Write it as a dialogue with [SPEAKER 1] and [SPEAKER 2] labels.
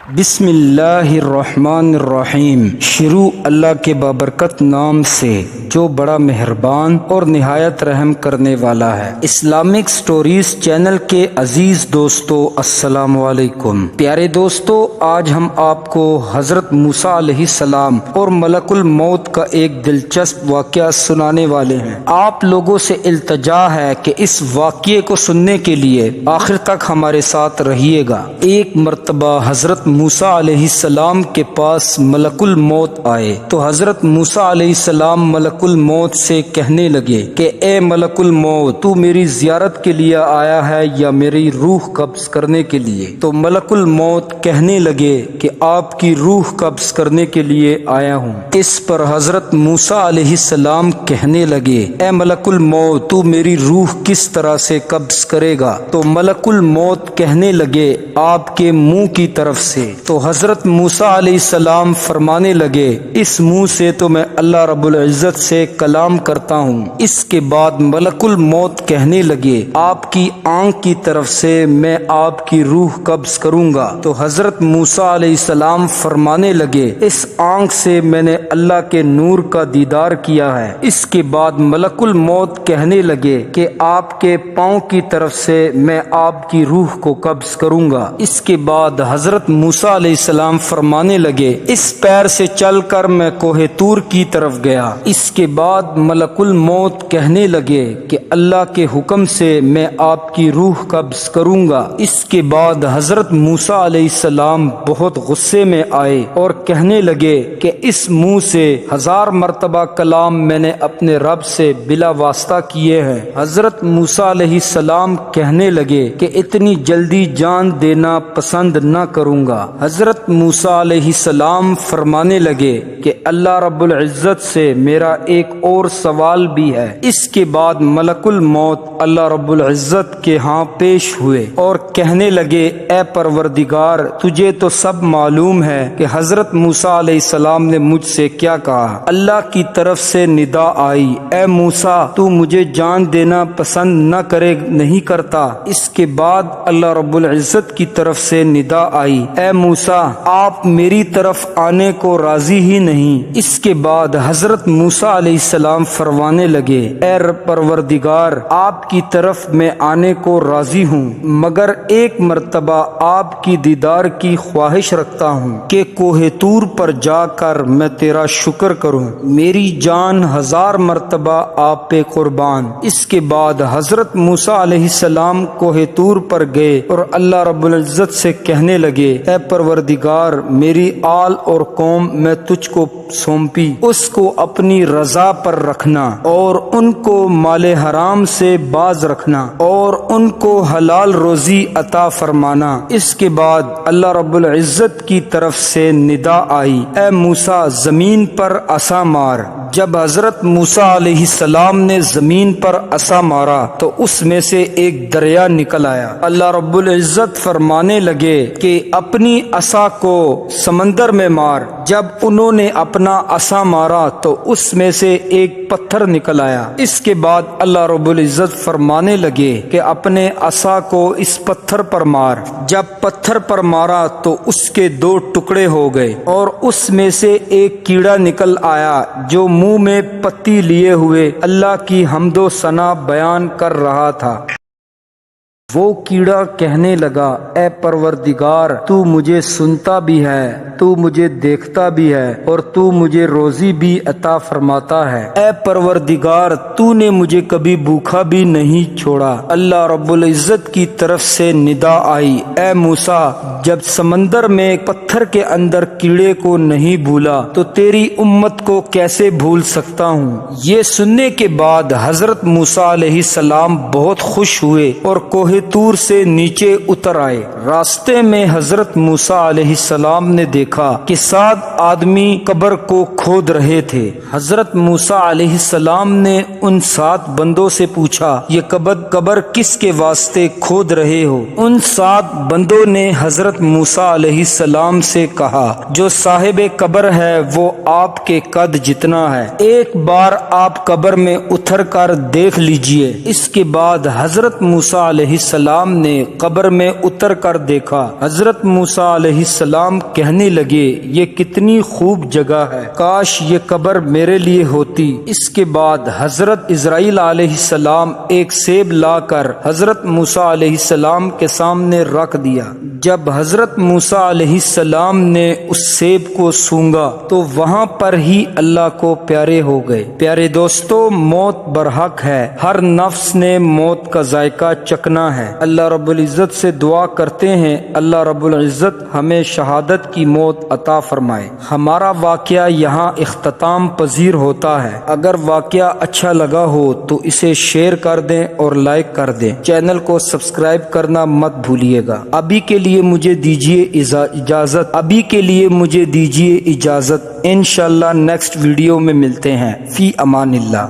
[SPEAKER 1] بسم اللہ الرحمن الرحیم۔ شروع اللہ کے بابرکت نام سے جو بڑا مہربان اور نہایت رحم کرنے والا ہے۔ اسلامک سٹوریز چینل کے عزیز دوستو السلام علیکم۔ پیارے دوستو، آج ہم آپ کو حضرت موسیٰ علیہ السلام اور ملک الموت کا ایک دلچسپ واقعہ سنانے والے ہیں۔ آپ لوگوں سے التجا ہے کہ اس واقعے کو سننے کے لیے آخر تک ہمارے ساتھ رہیے گا۔ ایک مرتبہ حضرت موسیٰ علیہ السلام کے پاس ملک الموت آئے تو حضرت موسیٰ علیہ السلام ملک الموت سے کہنے لگے کہ اے ملک الموت، تو میری زیارت کے لیے آیا ہے یا میری روح قبض کرنے کے لیے؟ تو ملک الموت کہنے لگے کہ آپ کی روح قبض کرنے کے لیے آیا ہوں۔ اس پر حضرت موسیٰ علیہ السلام کہنے لگے اے ملک الموت، تو میری روح کس طرح سے قبض کرے گا؟ تو ملک الموت کہنے لگے آپ کے منہ کی طرف سے۔ تو حضرت موسیٰ علیہ السلام فرمانے لگے اس منہ سے تو میں اللہ رب العزت سے کلام کرتا ہوں۔ اس کے بعد ملک الموت کہنے لگے آپ کی آنکھ کی طرف سے میں آپ کی روح قبض کروں گا۔ تو حضرت موسیٰ علیہ السلام فرمانے لگے اس آنکھ سے میں نے اللہ کے نور کا دیدار کیا ہے۔ اس کے بعد ملک الموت کہنے لگے کہ آپ کے پاؤں کی طرف سے میں آپ کی روح کو قبض کروں گا۔ اس کے بعد حضرت موسیٰ علیہ السلام فرمانے لگے اس پیر سے چل کر میں کوہ طور کی طرف گیا۔ اس کے بعد ملک الموت کہنے لگے کہ اللہ کے حکم سے میں آپ کی روح قبض کروں گا۔ اس کے بعد حضرت موسیٰ علیہ السلام بہت غصے میں آئے اور کہنے لگے کہ اس منہ سے 1000 مرتبہ کلام میں نے اپنے رب سے بلا واسطہ کیے ہیں۔ حضرت موسیٰ علیہ السلام کہنے لگے کہ اتنی جلدی جان دینا پسند نہ کروں گا۔ حضرت موسیٰ علیہ السلام فرمانے لگے کہ اللہ رب العزت سے میرا ایک اور سوال بھی ہے۔ اس کے بعد ملک الموت اللہ رب العزت کے ہاں پیش ہوئے اور کہنے لگے اے پروردگار، تجھے تو سب معلوم ہے کہ حضرت موسیٰ علیہ السلام نے مجھ سے کیا کہا۔ اللہ کی طرف سے ندا آئی اے موسیٰ، تو مجھے جان دینا پسند نہ نہیں کرتا۔ اس کے بعد اللہ رب العزت کی طرف سے ندا آئی اے موسیٰ، آپ میری طرف آنے کو راضی ہی نہیں۔ اس کے بعد حضرت موسیٰ علیہ السلام فرمانے لگے اے پروردگار، آپ کی طرف میں آنے کو راضی ہوں، مگر ایک مرتبہ آپ کی دیدار کی خواہش رکھتا ہوں کہ کوہ طور پر جا کر میں تیرا شکر کروں۔ میری جان 1000 مرتبہ آپ پہ قربان۔ اس کے بعد حضرت موسیٰ علیہ السلام کوہ طور پر گئے اور اللہ رب العزت سے کہنے لگے اے پروردگار، میری آل اور قوم میں تجھ کو سونپی، اس کو اپنی رضا پر رکھنا اور ان کو مال حرام سے باز رکھنا اور ان کو حلال روزی عطا فرمانا۔ اس کے بعد اللہ رب العزت کی طرف سے ندا آئی اے موسیٰ، زمین پر عصا مار۔ جب حضرت موسیٰ علیہ السلام نے زمین پر عصا مارا تو اس میں سے ایک دریا نکل آیا۔ اللہ رب العزت فرمانے لگے کہ اپنی عصا کو سمندر میں مار۔ جب انہوں نے اپنا عصا مارا تو اس میں سے ایک پتھر نکل آیا۔ اس کے بعد اللہ رب العزت فرمانے لگے کہ اپنے عصا کو اس پتھر پر مار۔ جب پتھر پر مارا تو اس کے 2 ٹکڑے ہو گئے اور اس میں سے ایک کیڑا نکل آیا جو منہ میں پتی لیے ہوئے اللہ کی حمد و ثنا بیان کر رہا تھا۔ وہ کیڑا کہنے لگا اے پروردگار، تو مجھے سنتا بھی ہے، تو مجھے دیکھتا بھی ہے اور تو مجھے روزی بھی عطا فرماتا ہے۔ اے پروردگار، تو نے مجھے کبھی بھوکا بھی نہیں چھوڑا۔ اللہ رب العزت کی طرف سے ندا آئی اے موسیٰ، جب سمندر میں پتھر کے اندر کیڑے کو نہیں بھولا تو تیری امت کو کیسے بھول سکتا ہوں؟ یہ سننے کے بعد حضرت موسیٰ علیہ السلام بہت خوش ہوئے اور کوہ طور سے نیچے اتر آئے۔ راستے میں حضرت موسیٰ علیہ السلام نے دیکھا کہ 7 آدمی قبر کو کھود رہے تھے۔ حضرت موسیٰ علیہ السلام نے ان 7 بندوں سے پوچھا یہ قبر کس کے واسطے کھود رہے ہو؟ ان 7 بندوں نے حضرت موسیٰ علیہ السلام سے کہا جو صاحب قبر ہے وہ آپ کے قد جتنا ہے، ایک بار آپ قبر میں اتر کر دیکھ لیجئے۔ اس کے بعد حضرت موسیٰ علیہ السلام نے قبر میں اتر کر دیکھا۔ حضرت موسیٰ علیہ السلام کہنے لگے یہ کتنی خوب جگہ ہے، کاش یہ قبر میرے لیے ہوتی۔ اس کے بعد حضرت اسرائیل علیہ السلام ایک سیب لا کر حضرت موسیٰ علیہ السلام کے سامنے رکھ دیا۔ جب حضرت موسیٰ علیہ السلام نے اس سیب کو سونگا تو وہاں پر ہی اللہ کو پیارے ہو گئے۔ پیارے دوستو، موت برحق ہے، ہر نفس نے موت کا ذائقہ چکھنا ہے۔ اللہ رب العزت سے دعا کرتے ہیں اللہ رب العزت ہمیں شہادت کی موت عطا فرمائے۔ ہمارا واقعہ یہاں اختتام پذیر ہوتا ہے۔ اگر واقعہ اچھا لگا ہو تو اسے شیئر کر دیں اور لائک کر دیں۔ چینل کو سبسکرائب کرنا مت بھولیے گا۔ ابھی کے لیے مجھے دیجیے اجازت، انشاءاللہ نیکسٹ ویڈیو میں ملتے ہیں۔ فی امان اللہ۔